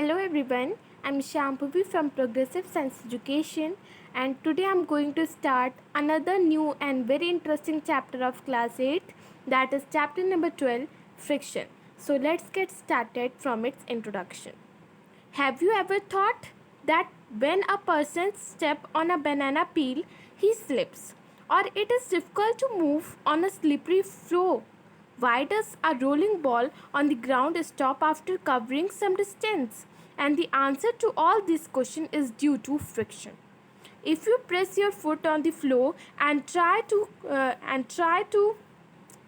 Hello everyone, I'm Shambhavi from Progressive Science Education, and today I'm going to start another new and very interesting chapter of class 8, that is chapter number 12, friction. So let's get started from its introduction. Have you ever thought that when a person steps on a banana peel, he slips, or it is difficult to move on a slippery floor? Why does a rolling ball on the ground stop after covering some distance? And the answer to all this question is due to friction. If you press your foot on the floor and try to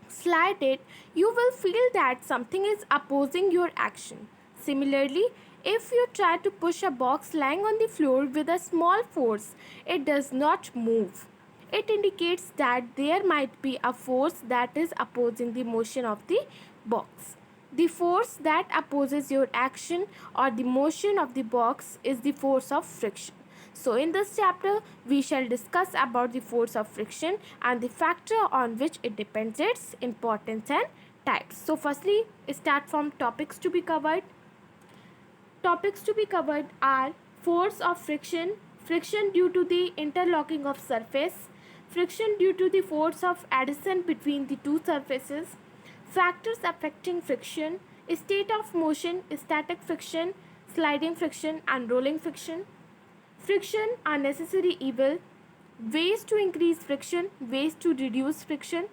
slide it, you will feel that something is opposing your action. Similarly, if you try to push a box lying on the floor with a small force, it does not move. It indicates that there might be a force that is opposing the motion of the box. The force that opposes your action or the motion of the box is the force of friction. So in this chapter, we shall discuss about the force of friction and the factor on which it depends, its importance and types. So firstly, start from topics to be covered. Topics to be covered are force of friction, friction due to the interlocking of surface, friction due to the force of adhesion between the two surfaces, factors affecting friction, state of motion, static friction, sliding friction and rolling friction. Friction are necessary evil, ways to increase friction, ways to reduce friction,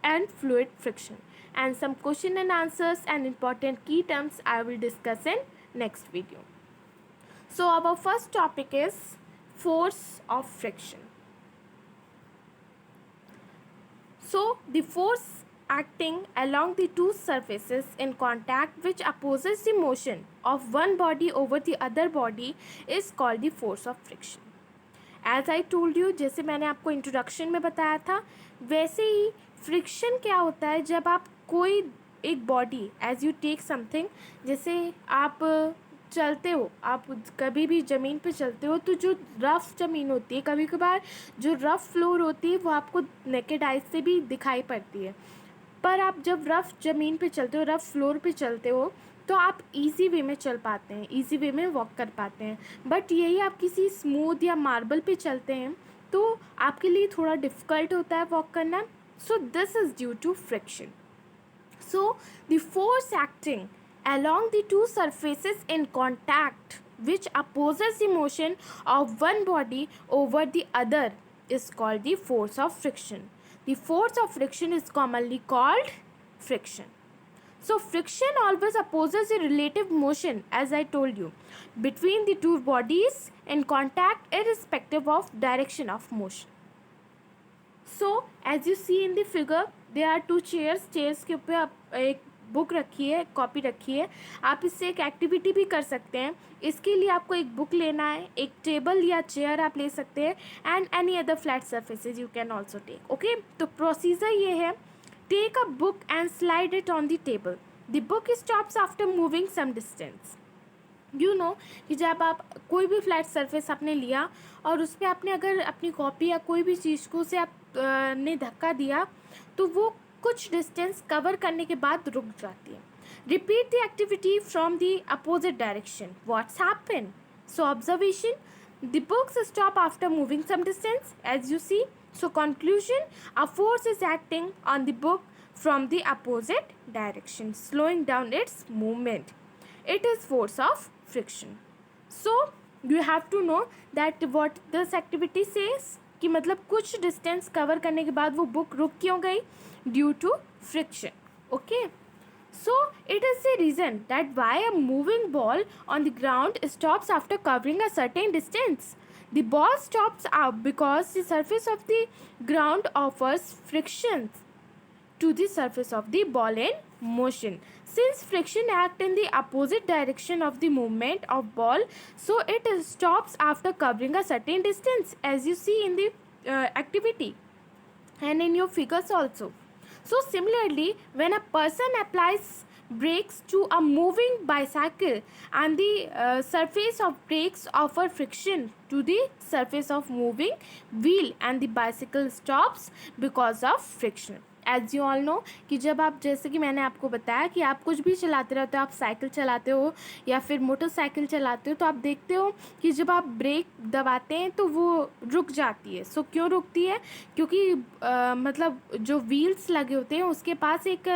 and fluid friction. And some question and answers and important key terms I will discuss in next video. So our first topic is force of friction. So the force acting along the two surfaces in contact which opposes the motion of one body over the other body is called the force of friction. As I told you, जैसे मैंने आपको introduction में बताया था, वैसे ही friction क्या होता है जब आप कोई एक body as you take something, जैसे आप चलते हो, आप कभी भी ज़मीन पे चलते हो तो जो रफ़ ज़मीन होती है, कभी कभार जो रफ़ फ्लोर होती है वो आपको नेकेड आइज से भी दिखाई पड़ती है, पर आप जब रफ़ ज़मीन पे चलते हो, रफ़ फ्लोर पे चलते हो, तो आप इजी वे में चल पाते हैं, इजी वे में वॉक कर पाते हैं. बट यही आप किसी स्मूथ या मार्बल पे चलते हैं तो आपके लिए थोड़ा डिफ़िकल्ट होता है वॉक करना. So this is due to friction. So the force acting along the two surfaces in contact which opposes the motion of one body over the other is called the force of friction. The force of friction is commonly called friction. So friction always opposes the relative motion, as I told you, between the two bodies in contact irrespective of direction of motion. So as you see in the figure, there are two chairs. Chairs के ऊपर आप एक book रखी है, copy रखी है. आप इससे एक एक्टिविटी भी कर सकते हैं. इसके लिए आपको एक बुक लेना है, एक टेबल या चेयर आप ले सकते हैं, and any other flat surfaces you can also take. Okay, तो प्रोसीजर ये है, take a book and slide it on the table. The book stops after moving some distance. You know कि जब आप कोई भी फ्लैट सरफेस आपने लिया और उस पर आपने अगर अपनी कॉपी या कोई भी चीज़ को से आप ने धक्का दिया तो वो कुछ डिस्टेंस कवर करने के बाद रुक जाती है. Repeat the activity from the opposite direction. What's happen? So observation, the books stop after moving some distance as you see. So conclusion, a force is acting on the book from the opposite direction, slowing down its movement. It is force of friction. So you have to know that what this activity says, कि मतलब कुछ distance cover करने के बाद वो book रुक क्यों गई? Due to friction. Okay, so it is the reason that why a moving ball on the ground stops after covering a certain distance. The ball stops out because the surface of the ground offers friction to the surface of the ball in motion. Since friction acts in the opposite direction of the movement of ball, so it stops after covering a certain distance, as you see in the activity and in your figures also. So similarly, when a person applies brakes to a moving bicycle and the surface of brakes offer friction to the surface of moving wheel and the bicycle stops because of friction. As you all know कि जब आप, जैसे कि मैंने आपको बताया कि आप कुछ भी चलाते रहते हो, आप साइकिल चलाते हो या फिर मोटरसाइकिल चलाते हो, तो आप देखते हो कि जब आप ब्रेक दबाते हैं तो वो रुक जाती है. सो क्यों रुकती है? क्योंकि मतलब जो व्हील्स लगे होते हैं उसके पास एक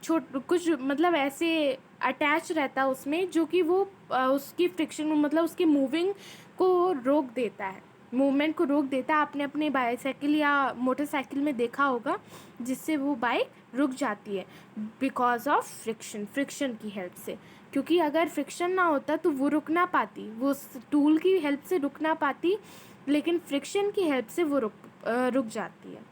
कुछ मतलब ऐसे अटैच रहता है उसमें, जो कि वो उसकी फ्रिक्शन मतलब उसकी मूविंग को रोक देता है, मूवमेंट को रोक देता है. आपने अपने बाईसाइकिल या मोटरसाइकिल में देखा होगा, जिससे वो बाइक रुक जाती है बिकॉज ऑफ फ्रिक्शन की हेल्प से. क्योंकि अगर फ्रिक्शन ना होता तो वो रुक ना पाती, वो टूल की हेल्प से रुक ना पाती, लेकिन फ्रिक्शन की हेल्प से वो रुक जाती है.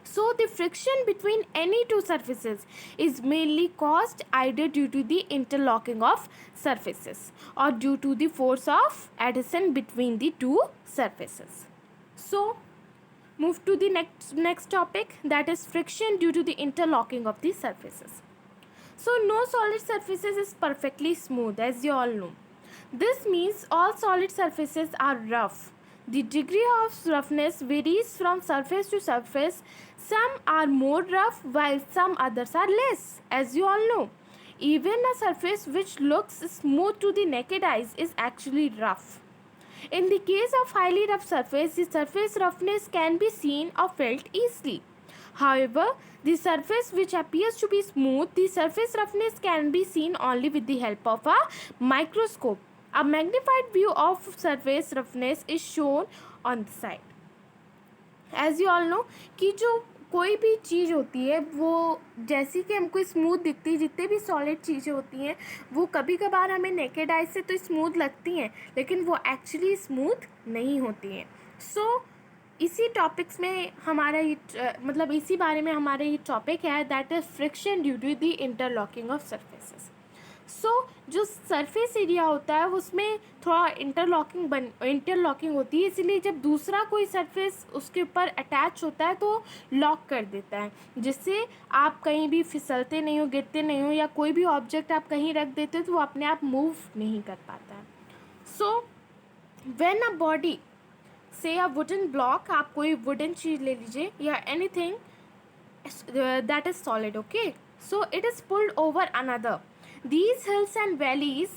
So the friction between any two surfaces is mainly caused either due to the interlocking of surfaces or due to the force of adhesion between the two surfaces. So move to the next topic, that is friction due to the interlocking of the surfaces. So no solid surfaces is perfectly smooth, as you all know. This means all solid surfaces are rough. The degree of roughness varies from surface to surface. Some are more rough while some others are less, as you all know. Even a surface which looks smooth to the naked eyes is actually rough. In the case of highly rough surface, the surface roughness can be seen or felt easily. However, the surface which appears to be smooth, the surface roughness can be seen only with the help of a microscope. A magnified view of surface roughness is shown on the side. As you all know कि जो कोई भी चीज़ होती है वो जैसी कि हमको स्मूथ दिखती है, जितने भी सॉलिड चीज़ें होती हैं वो कभी कभार हमें नेकेड आई से तो स्मूथ लगती हैं, लेकिन वो एक्चुअली स्मूथ नहीं होती हैं. सो इसी टॉपिक्स में हमारा ये मतलब इसी बारे में हमारा ये टॉपिक है, that is friction due to the interlocking of surfaces. So जो सरफेस एरिया होता है उसमें थोड़ा इंटरलॉकिंग होती है, इसीलिए जब दूसरा कोई सरफेस उसके ऊपर अटैच होता है तो लॉक कर देता है, जिससे आप कहीं भी फिसलते नहीं हो, गिरते नहीं हो, या कोई भी ऑब्जेक्ट आप कहीं रख देते हो तो वो अपने आप मूव नहीं कर पाता है. सो व्हेन अ बॉडी से अ वुडन ब्लॉक, आप कोई वुडन चीज़ ले लीजिए या anything that is solid, okay, so it is pulled over another. These hills and valleys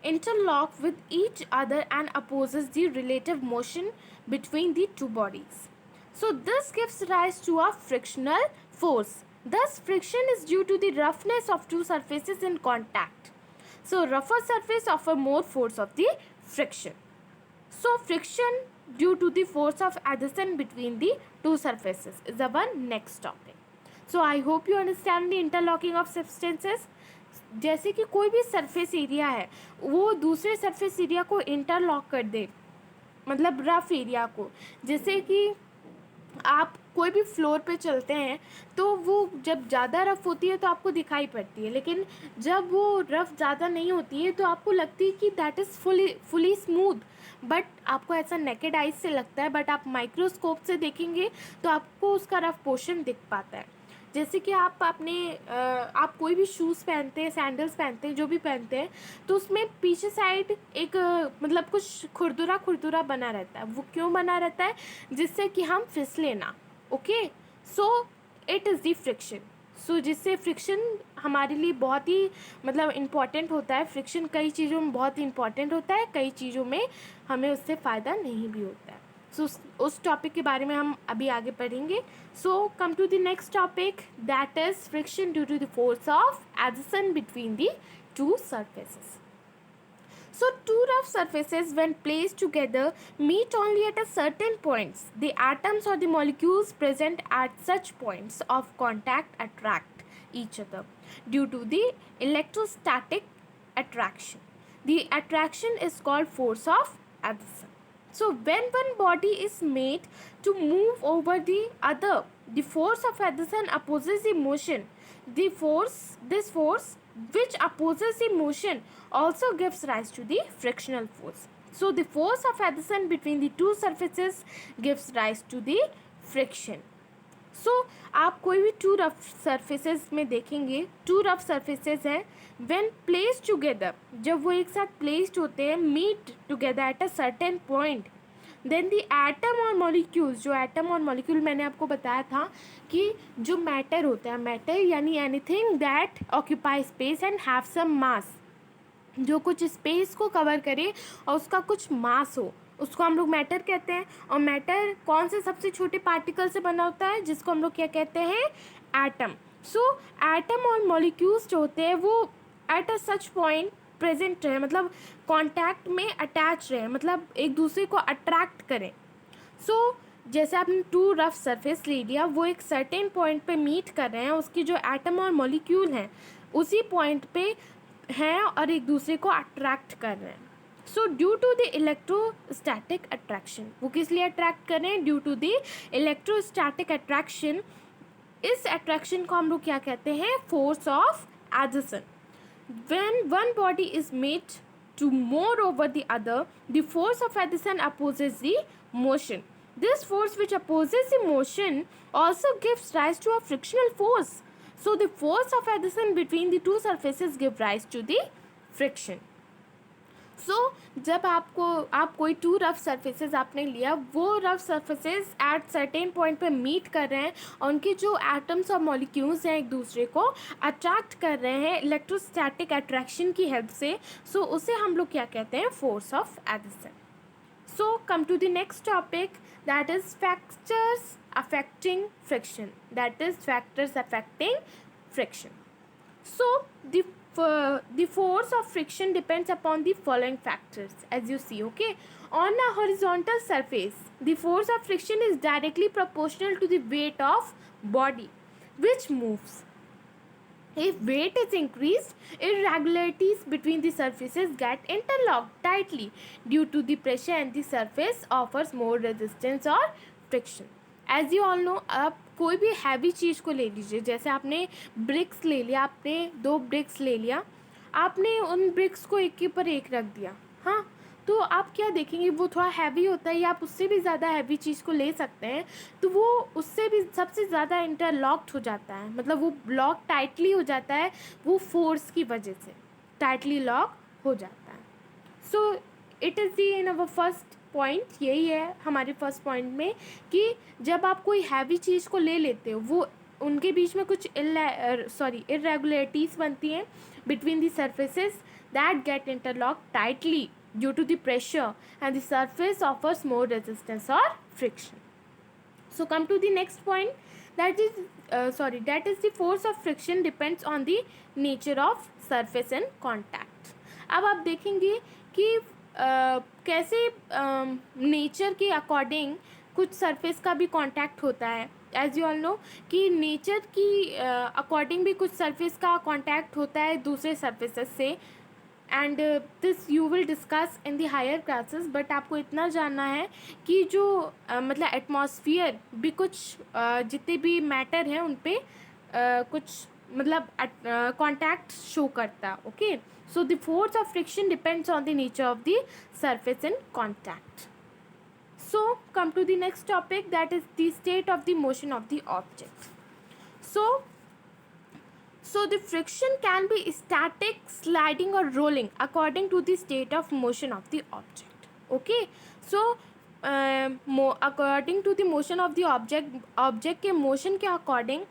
interlock with each other and opposes the relative motion between the two bodies. So this gives rise to a frictional force. Thus friction is due to the roughness of two surfaces in contact. So rougher surface offer more force of the friction. So friction due to the force of adhesion between the two surfaces is our next topic. So I hope you understand the interlocking of substances. जैसे कि कोई भी surface area है वो दूसरे surface area को interlock कर दे, मतलब रफ एरिया को. जैसे कि आप कोई भी फ्लोर पे चलते हैं तो वो जब ज़्यादा रफ़ होती है तो आपको दिखाई पड़ती है, लेकिन जब वो रफ़ ज़्यादा नहीं होती है तो आपको लगती है कि that is fully smooth, but आपको ऐसा नेकेड आइज से लगता है, बट आप माइक्रोस्कोप से देखेंगे तो आपको उसका रफ पोर्शन दिख पाता है. जैसे कि आप आप कोई भी शूज़ पहनते हैं, सैंडल्स पहनते हैं, जो भी पहनते हैं, तो उसमें पीछे साइड एक मतलब कुछ खुरदुरा बना रहता है. वो क्यों बना रहता है? जिससे कि हम फिसले ना. Okay, so it is the friction. So जिससे फ्रिक्शन हमारे लिए बहुत ही मतलब इम्पॉर्टेंट होता है. फ्रिक्शन कई चीज़ों में बहुत इम्पॉर्टेंट होता है, कई चीज़ों में हमें उससे फ़ायदा नहीं भी होता है. सो उस टॉपिक के बारे में हम अभी आगे पढ़ेंगे. So come to the next topic, that is friction due to the force of adhesion between the two surfaces. So two rough surfaces when placed together meet only at a certain points. The atoms or the molecules present at such points of contact attract each other due to the electrostatic attraction. The attraction is called force of adhesion. So when one body is made to move over the other, the force of adhesion opposes the motion. This force which opposes the motion also gives rise to the frictional force. So the force of adhesion between the two surfaces gives rise to the friction. So आप कोई भी to rough surfaces में देखेंगे, to rough surfaces हैं, when placed together, जब वो एक साथ placed होते हैं, meet together at a certain point, then the atom और मॉलिक्यूल्स, जो एटम और मॉलिक्यूल मैंने आपको बताया था कि जो मैटर होता है, मैटर यानी anything that occupy space and have some mass, जो कुछ स्पेस को कवर करे और उसका कुछ मास हो, उसको हम लोग मैटर कहते हैं। और मैटर कौन से सबसे छोटे पार्टिकल से बना होता है, जिसको हम लोग क्या कहते हैं, एटम। सो एटम और मॉलिक्यूल्स जो होते हैं वो at a such point present रहे, मतलब कांटेक्ट में अटैच रहे, मतलब एक दूसरे को अट्रैक्ट करें। सो जैसे आपने टू रफ सरफेस ले लिया, वो एक सर्टेन पॉइंट पे मीट कर रहे हैं, उसकी जो एटम और मॉलिक्यूल हैं उसी पॉइंट पे हैं और एक दूसरे को अट्रैक्ट कर रहे हैं। So due to the electrostatic attraction, वो किस लिए अट्रैक्ट कर रहे हैं, due to the electrostatic attraction. इस अट्रैक्शन को हम लोग क्या कहते हैं, force of adhesion. When one body is made to more over the other, the force of adhesion opposes the motion. This force which opposes the motion also gives rise to a frictional force. So the force of adhesion between the two surfaces give rise to the friction. सो जब आप कोई to rough surfaces आपने लिया, वो rough surfaces at certain point पे meet कर रहे हैं और उनके जो एटम्स और मॉलिक्यूल्स हैं एक दूसरे को अट्रैक्ट कर रहे हैं इलेक्ट्रोस्टैटिक अट्रैक्शन की हेल्प से। सो उसे हम लोग क्या कहते हैं, force of adhesion. So come to the next topic, that is factors affecting friction, that is factors affecting friction. So the force of friction depends upon the following factors, as you see. Okay, on a horizontal surface, the force of friction is directly proportional to the weight of body which moves. If weight is increased, irregularities between the surfaces get interlocked tightly due to the pressure, and the surface offers more resistance or friction. As you all know, आप कोई भी heavy चीज़ को ले लीजिए, जैसे आपने BRICS ले लिया, आपने 2 ब्रिक्स ले लिया, आपने उन ब्रिक्स को एक के ऊपर एक रख दिया, हाँ, तो आप क्या देखेंगे, वो थोड़ा हैवी होता है या आप उससे भी ज़्यादा हैवी चीज़ को ले सकते हैं, तो वो उससे भी सबसे ज़्यादा इंटरलॉक्ड हो जाता है, मतलब वो ब्लॉक टाइटली हो जाता है, वो फोर्स की वजह से टाइटली लॉक हो जाता है। सो it is the in our first point, यही है हमारे फर्स्ट पॉइंट में कि जब आप कोई हैवी चीज़ को ले लेते हो, वो उनके बीच में कुछ इरेगुलरिटीज़ बनती हैं between the surfaces that get interlock tightly due to the pressure, and the surface offers more resistance और friction. So come to the next point, that is the force of friction depends on the nature of surface and contact. अब आप देखेंगे कि कैसे nature के according कुछ surface का भी कांटेक्ट होता है. एज यू ऑल नो कि नेचर की अकॉर्डिंग भी कुछ सरफेस का कांटेक्ट होता है दूसरे सरफेसेस से, and this you will discuss in the higher classes. But आपको इतना जानना है कि जो मतलब एटमॉस्फियर भी कुछ जितने भी मैटर हैं उन पे कुछ मतलब कांटेक्ट शो करता है. Okay, so the force of friction depends on the nature of the surface in contact. So come to the next topic, that is the state of the motion of the object. So the friction can be static, sliding or rolling according to the state of motion of the object. Okay, so according to the motion of the object के motion के according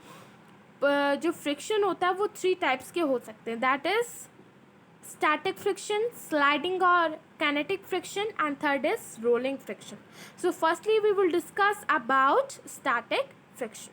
जो friction होता है वो 3 types के हो सकते हैं. That is static friction, sliding or kinetic friction, and third is rolling friction. So firstly we will discuss about static friction.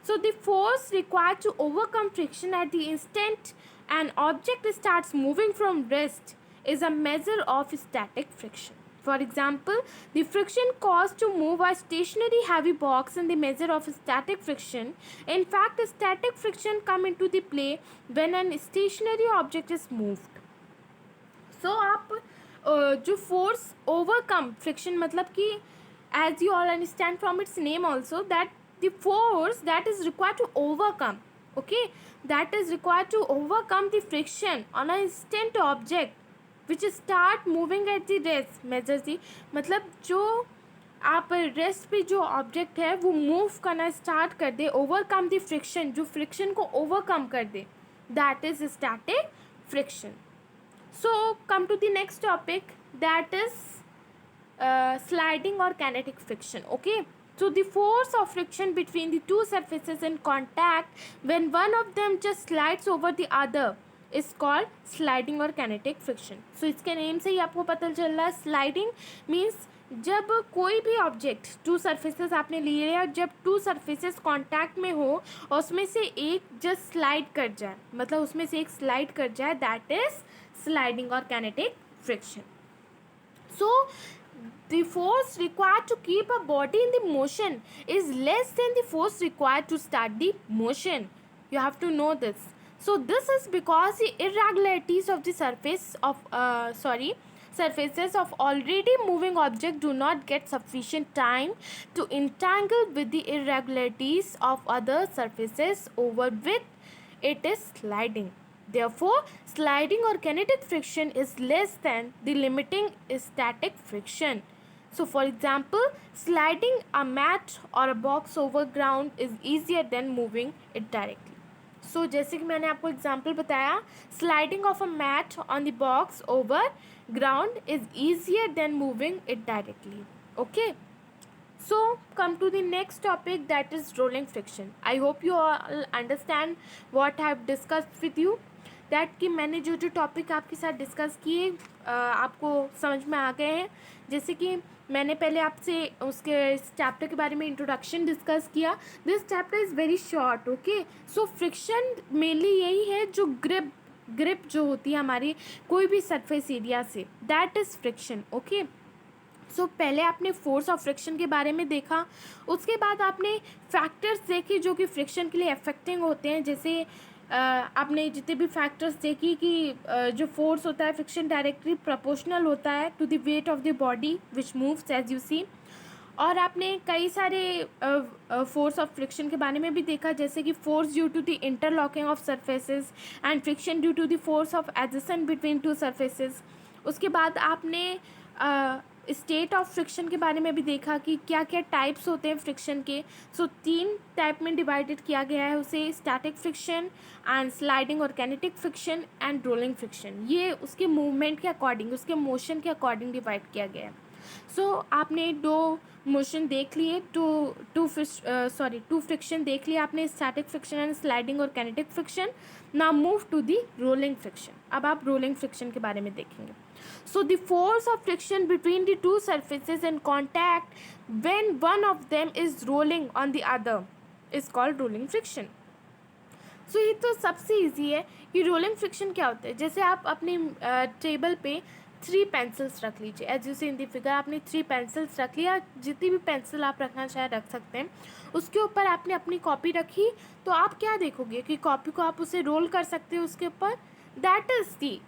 So the force required to overcome friction at the instant an object starts moving from rest is a measure of static friction. For example, the friction caused to move a stationary heavy box in the measure of static friction. In fact, static friction come into the play when an stationary object is moved. So आप जो force overcome friction मतलब कि as you all understand from its name also that the force that is required to overcome, okay, that is required to overcome the friction on a instant object which start moving at the rest measures the, मतलब जो आप rest पे जो object है वो move करना start कर दे, ओवरकम द फ्रिक्शन, जो फ्रिक्शन को ओवरकम कर दे, that is static friction. So come to the next topic, that is sliding or kinetic friction. Okay, so the force of friction between the two surfaces in contact when one of them just slides over the other is called sliding or kinetic friction. So इसके name से ही आपको पता चल रहा है, sliding means जब कोई भी ऑब्जेक्ट, टू सरफेसेस आपने लिए है, जब टू सरफेसेस कांटेक्ट में हो और उसमें से एक जस्ट स्लाइड कर जाए, मतलब उसमें से एक स्लाइड कर जाए, दैट इज स्लाइडिंग और kinetic friction. So the force required to keep a body in the motion is less than the force required to start the motion. You have to know this. So this is because the irregularities of the surfaces of already moving object do not get sufficient time to entangle with the irregularities of other surfaces over which it is sliding. Therefore, sliding or kinetic friction is less than the limiting static friction. So, for example, sliding a mat or a box over ground is easier than moving it directly. So, जैसे कि मैंने आपको example बताया, sliding of a mat on the box over ground is easier than moving it directly. Okay. So come to the next topic, that is rolling friction. I hope you all understand what I have discussed with you. That कि मैंने जो जो topic आपके साथ discuss किए आपको समझ में आ गए हैं. जैसे कि मैंने पहले आपसे उसके चैप्टर के बारे में इंट्रोडक्शन डिस्कस किया. This chapter is very short. Okay, so friction mainly यही है जो ग्रिप जो होती है हमारी कोई भी सरफेस एरिया से, दैट इज़ फ्रिक्शन. ओके, सो पहले आपने फोर्स ऑफ फ्रिक्शन के बारे में देखा, उसके बाद आपने फैक्टर्स देखे जो कि फ्रिक्शन के लिए अफेक्टिंग होते हैं. जैसे आपने जितने भी फैक्टर्स देखी कि जो फोर्स होता है फ्रिक्शन डायरेक्टली प्रोपोर्शनल होता है to the weight of the body which moves as you see. और आपने कई सारे फोर्स ऑफ फ्रिक्शन के बारे में भी देखा, जैसे कि force due to the interlocking of surfaces and friction due to the force of adjacent between two surfaces. उसके बाद आपने स्टेट ऑफ फ्रिक्शन के बारे में भी देखा कि क्या क्या टाइप्स होते हैं फ्रिक्शन के. सो 3 टाइप में डिवाइडेड किया गया है उसे, स्टैटिक फ्रिक्शन एंड स्लाइडिंग और kinetic friction and rolling friction. ये उसके मूवमेंट के अकॉर्डिंग, उसके मोशन के अकॉर्डिंग डिवाइड किया गया है. सो आपने 2 मोशन देख लिए, टू फ्रिक्शन देख लिया आपने, स्टैटिक फ्रिक्शन एंड स्लाइडिंग और kinetic friction. Now move to the rolling friction. अब आप रोलिंग फ्रिक्शन के बारे में देखेंगे. So the force of friction between the two surfaces in contact when one of them is rolling on the other is called rolling friction. So ये तो सबसे easy है कि रोलिंग फ्रिक्शन क्या होता है. जैसे आप अपनी टेबल पे 3 पेंसिल्स रख लीजिए, as you see in the figure. आपने 3 पेंसिल्स रख लिया, जितनी भी पेंसिल आप रखना चाहे रख सकते हैं. उसके ऊपर आपने अपनी कॉपी रखी, तो आप क्या देखोगे कि कॉपी को आप उसे रोल कर सकते हो उसके ऊपर. दैट इज़ दी,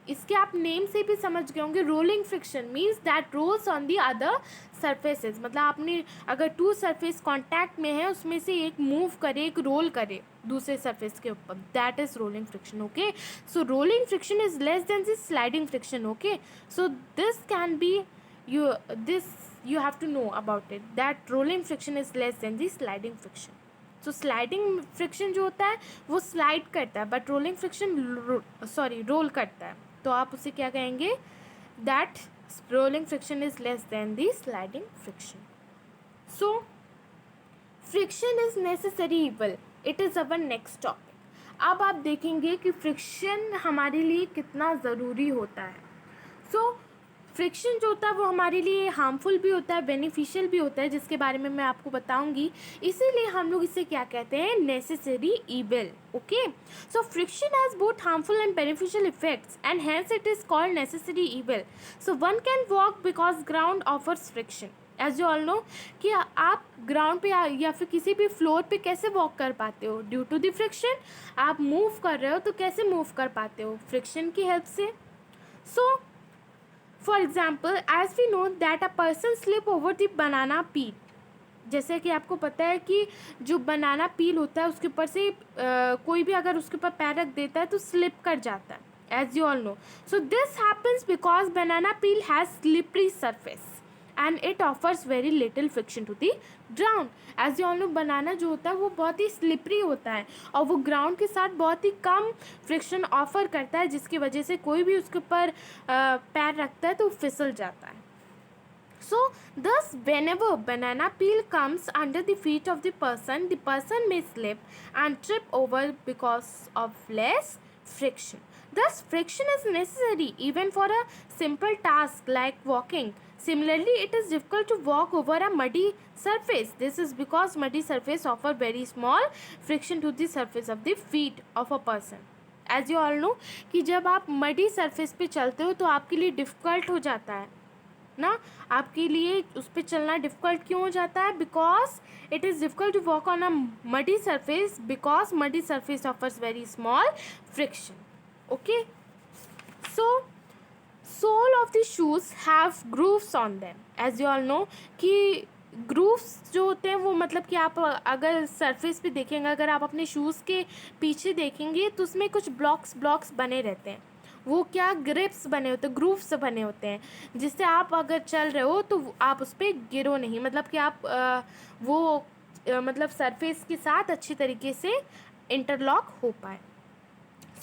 इसके आप नेम से भी समझ गए होंगे, rolling friction means that rolls on the other surfaces. मतलब आपने अगर 2 सरफेस कांटेक्ट में है, उसमें से एक मूव करे, एक रोल करे दूसरे सरफेस के ऊपर, that is rolling friction. Okay, so rolling friction is less than this sliding friction. Okay, so this can be you have to know about it, that rolling friction is less than the sliding friction. तो sliding friction जो होता है वो slide करता है, but rolling friction role करता है. तो आप उसे क्या कहेंगे, that rolling friction is less than the sliding friction. So friction is necessary evil, it is our next topic. अब आप देखेंगे कि फ्रिक्शन हमारे लिए कितना ज़रूरी होता है. सो फ्रिक्शन जो होता है वो हमारे लिए हार्मफुल भी होता है, बेनिफिशियल भी होता है, जिसके बारे में मैं आपको बताऊंगी. इसीलिए हम लोग इसे क्या कहते हैं, necessary evil. Okay, so friction has both harmful and beneficial effects and hence it is called necessary evil. So one can walk because ground offers friction. As you all know कि आप ग्राउंड पे या फिर किसी भी floor पे कैसे walk कर पाते हो, ड्यू टू द फ्रिक्शन. आप मूव कर रहे हो तो कैसे मूव कर पाते हो, फ्रिक्शन की हेल्प से. सो For example, as we know that a person slip over the banana peel. जैसे कि आपको पता है कि जो बनाना पील होता है उसके ऊपर से कोई भी अगर उसके ऊपर पैर रख देता है तो स्लिप कर जाता है, as you all know. So this happens because banana peel has slippery surface and it offers very little friction to the ground. As you all know, बनाना जो होता है वो बहुत ही स्लिपरी होता है और वो ग्राउंड के साथ बहुत ही कम फ्रिक्शन ऑफर करता है, जिसकी वजह से कोई भी उसके ऊपर पैर रखता है तो फिसल जाता है. So thus whenever banana peel comes under the feet of the person may slip and trip over because of less friction. Thus friction is necessary even for a simple task like walking. Similarly, it is difficult to walk over a muddy surface. This is because muddy surface offer very small friction to the surface of the feet of a person. As you all know कि जब आप muddy surface पे चलते हो तो आपके लिए difficult हो जाता है ना, आपके लिए उस पर चलना डिफ़िकल्ट क्यों हो जाता है? Because it is difficult to walk on a muddy surface because muddy surface offers very small friction. Okay, so sole of the shoes have grooves on them. As you all know कि grooves जो होते हैं वो मतलब कि आप अगर surface पे देखेंगे, अगर आप अपने शूज़ के पीछे देखेंगे तो उसमें कुछ ब्लॉक्स बने रहते हैं. वो क्या ग्रिप्स बने होते हैं, ग्रूव्स बने होते हैं, जिससे आप अगर चल रहे हो तो आप उस पर गिरो नहीं, मतलब कि आप मतलब सरफेस के साथ अच्छी तरीके से इंटरलॉक हो पाए.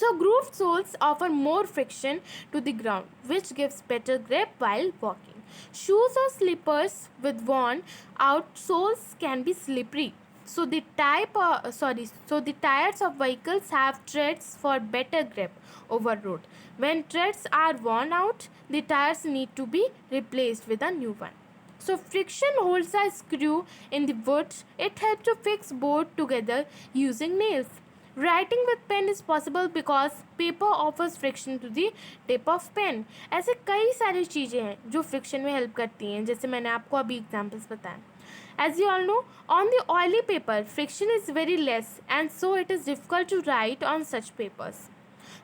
So grooved soles offer more friction to the ground, which gives better grip while walking. Shoes or slippers with worn out soles can be slippery. So the tires of vehicles have treads for better grip over road. When treads are worn out, the tires need to be replaced with a new one. So friction holds a screw in the wood. It helps to fix both together using nails. Writing with pen is possible because paper offers friction to the tip of pen. ऐसे कई सारी चीज़ें हैं जो friction में help करती हैं, जैसे मैंने आपको अभी examples बताए. As you all know, on the oily paper, friction is very less, and so it is difficult to write on such papers.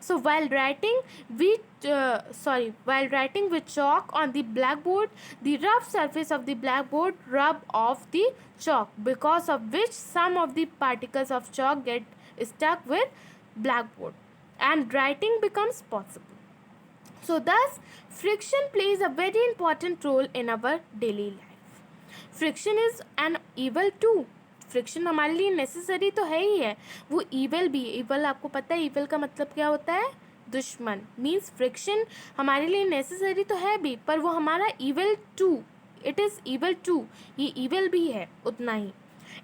So while writing with chalk on the blackboard, the rough surface of the blackboard rub off the chalk, because of which some of the particles of chalk get stuck with blackboard and writing becomes possible. So thus friction plays a very important role in our daily life. Friction is an evil too. Friction हमारे लिए necessary तो है ही है, वो evil भी. Evil आपको पता है ईवल का मतलब क्या होता है? दुश्मन. मीन्स फ्रिक्शन हमारे लिए नेसेसरी तो है भी, पर वो हमारा evil too, it is evil too, ये ईवल भी है उतना ही.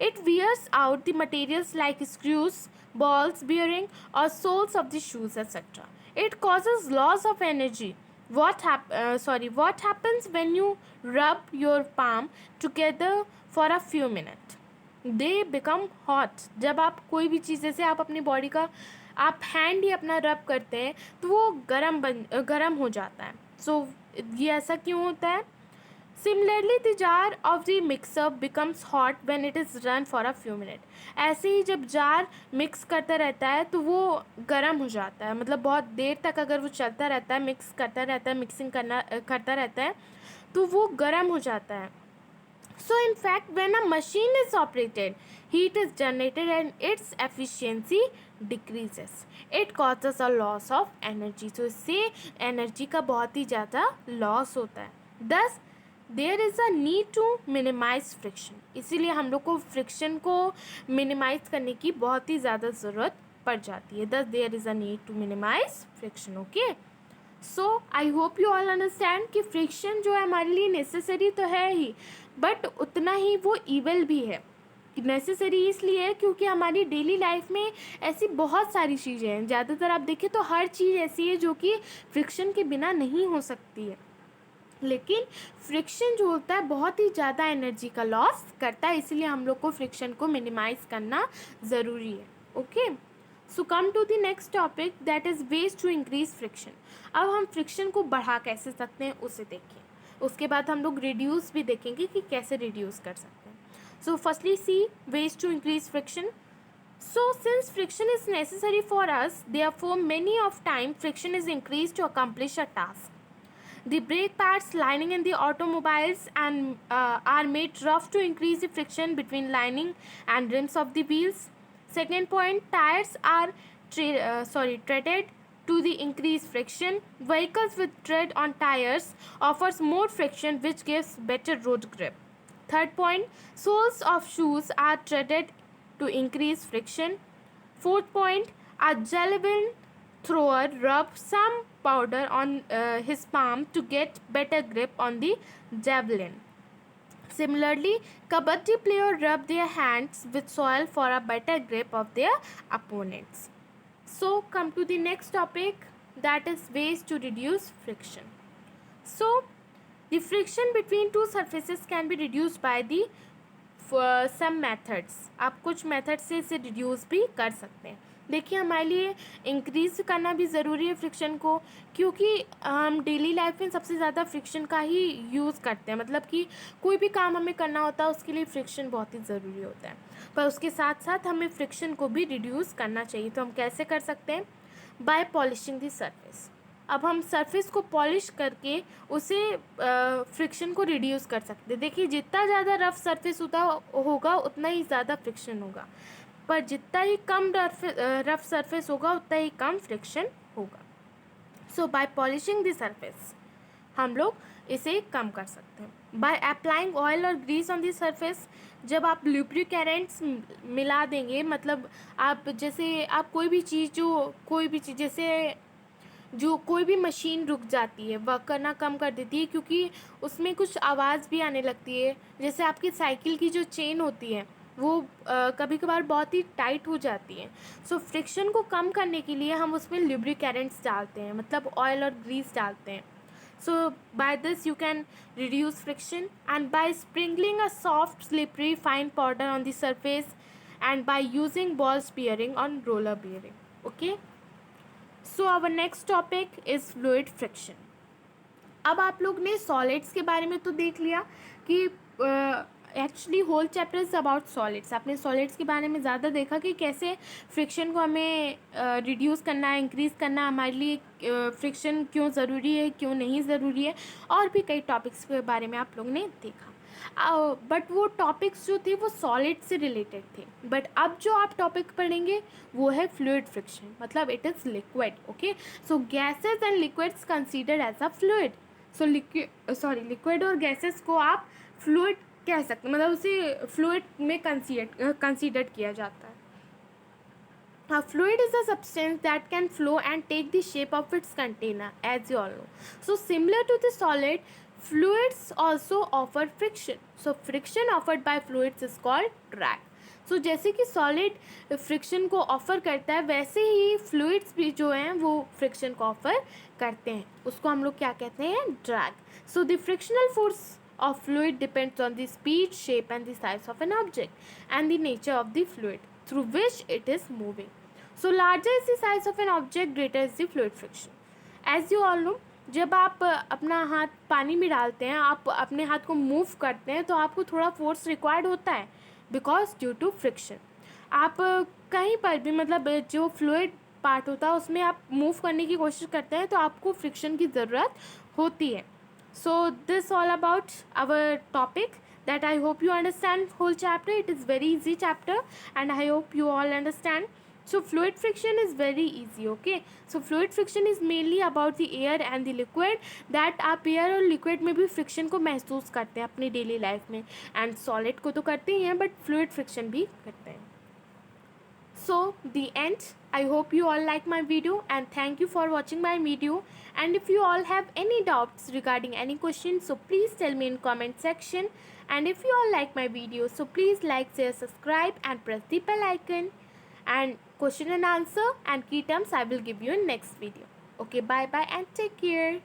It wears out the materials like screws, balls, bearing, or soles of the shoes, etc. It causes loss of energy. What happens when you rub your palm together for a few minutes? They become hot. जब आप कोई भी चीज़, जैसे आप अपनी body का आप hand ही अपना रब करते हैं तो वो गरम हो जाता है. सो ये ऐसा क्यों होता है? Similarly, the jar of the mixer becomes hot when it is run for a few minutes. ऐसे ही जब जार मिक्स करता रहता है तो वो गर्म हो जाता है, मतलब बहुत देर तक अगर वो चलता रहता है, मिक्स करता रहता है, मिक्सिंग करता रहता है तो वो गर्म हो जाता है. So in fact, when a machine is operated, heat is generated and its efficiency decreases. It causes a loss of energy. So इससे energy का बहुत ही ज़्यादा loss होता है. Thus there is a need to minimize friction. इसीलिए हम लोग को फ्रिक्शन को मिनिमाइज करने की बहुत ही ज़्यादा ज़रूरत पड़ जाती है. Thus there is a need to minimize friction. Okay, so I hope you all understand कि फ्रिक्शन जो है हमारे लिए नेसेसरी तो है ही, बट उतना ही वो ईवल भी है. नेसेसरी इसलिए है क्योंकि हमारी डेली लाइफ में ऐसी बहुत सारी चीज़ें हैं. ज़्यादातर आप देखें तो हर चीज़ ऐसी है जो कि फ्रिक्शन के बिना नहीं हो सकती है, लेकिन फ्रिक्शन जो होता है बहुत ही ज़्यादा एनर्जी का लॉस करता है, इसलिए हम लोग को फ्रिक्शन को मिनिमाइज़ करना ज़रूरी है. Okay, so come to the next topic, that is ways to increase friction. अब हम फ्रिक्शन को बढ़ा कैसे सकते हैं उसे देखें. उसके बाद हम लोग रिड्यूस भी देखेंगे कि कैसे रिड्यूस कर सकते हैं. So firstly see ways to increase friction. So since friction is necessary for us, therefore many of time friction is increased to accomplish a task. The brake pads lining in the automobiles and are made rough to increase the friction between lining and rims of the wheels. Second point, tires are treaded to the increase friction. Vehicles with tread on tires offers more friction, which gives better road grip. Third point, soles of shoes are treaded to increase friction. Fourth point, a gelatin thrower rub some powder on his palm to get better grip on the javelin. Similarly, kabaddi players rub their hands with soil for a better grip of their opponents. So come to the next topic, that is ways to reduce friction. So the friction between two surfaces can be reduced by the some methods. आप कुछ method से इसे reduce भी कर सकते हैं. देखिए, हमारे लिए इंक्रीज करना भी ज़रूरी है फ्रिक्शन को, क्योंकि हम डेली लाइफ में सबसे ज़्यादा फ्रिक्शन का ही यूज़ करते हैं. मतलब कि कोई भी काम हमें करना होता है उसके लिए फ्रिक्शन बहुत ही ज़रूरी होता है, पर उसके साथ साथ हमें फ्रिक्शन को भी रिड्यूस करना चाहिए. तो हम कैसे कर सकते हैं? By polishing the surface. अब हम सरफेस को पॉलिश करके उसे फ्रिक्शन को रिड्यूस कर सकते हैं. देखिए, जितना ज़्यादा रफ सरफेस होगा उतना ही ज़्यादा फ्रिक्शन होगा, पर जितना ही कम रफ सरफेस होगा उतना ही कम फ्रिक्शन होगा. सो बाय पॉलिशिंग द सरफेस हम लोग इसे कम कर सकते हैं. बाय अप्लाइंग ऑयल और ग्रीस ऑन द सरफेस, जब आप लुब्रिकेंट्स मिला देंगे, मतलब आप जैसे आप कोई भी चीज़ जैसे जो कोई भी मशीन रुक जाती है, वर्क करना कम कर देती है, क्योंकि उसमें कुछ आवाज़ भी आने लगती है. जैसे आपकी साइकिल की जो चेन होती है वो कभी कभार बहुत ही टाइट हो जाती है. सो फ्रिक्शन को कम करने के लिए हम उसमें लुब्रिकेंट्स डालते हैं, मतलब ऑयल और ग्रीस डालते हैं. So by this you can reduce friction, and by sprinkling a soft slippery fine powder on the surface, and by using balls bearing on roller bearing. Okay, so our next topic is fluid friction. अब आप लोग ने solids के बारे में तो देख लिया कि actually whole chapter is about solids. आपने सॉलिड्स के बारे में ज़्यादा देखा कि कैसे फ्रिक्शन को हमें रिड्यूस करना है, इंक्रीज़ करना, हमारे लिए फ्रिक्शन क्यों ज़रूरी है, क्यों नहीं ज़रूरी है, और भी कई टॉपिक्स के बारे में आप लोग ने देखा. बट वो टॉपिक्स जो थे वो सॉलिड से रिलेटेड थे. बट अब जो आप टॉपिक पढ़ेंगे वो है फ्लूइड फ्रिक्शन, मतलब it is liquid. Okay, so gases and liquids considered as a fluid. So liquid और गैसेस को आप फ्लूइड कह सकते हैं, मतलब उसे फ्लूइड में कंसीडर्ड किया जाता है. A fluid is a substance that can flow and take the shape of its container, as you all know. So similar to the solid, fluids also offer friction. So friction offered by fluids is called drag. So जैसे कि solid friction को offer करता है, वैसे ही fluids भी जो हैं वो friction को offer करते हैं. उसको हम लोग क्या कहते हैं? drag. So the frictional force of fluid depends on the speed, shape and the size of an object and the nature of the fluid through which it is moving. So larger is the size of an object, greater is the fluid friction. As you all know, जब आप अपना हाथ पानी में डालते हैं, आप अपने हाथ को मूव करते हैं, तो आपको थोड़ा फोर्स रिक्वायर्ड होता है, बिकॉज ड्यू टू फ्रिक्शन. आप कहीं पर भी, मतलब जो फ्लूइड पार्ट होता है उसमें आप मूव करने की कोशिश करते हैं, तो आपको फ्रिक्शन की ज़रूरत होती है. So this all about our topic that I hope you understand whole chapter. It is very easy chapter and I hope you all understand. So fluid friction is very easy. Okay, so fluid friction is mainly about the air and the liquid, that आप air और liquid में भी friction को महसूस करते हैं अपनी daily life में, and solid को तो करते ही हैं but fluid friction भी करते हैं. So the end. I hope you all like my video and thank you for watching my video. And if you all have any doubts regarding any questions, so please tell me in comment section. And if you all like my video, so please like, share, subscribe and press the bell icon. And question and answer and key terms I will give you in next video. Okay, bye bye and take care.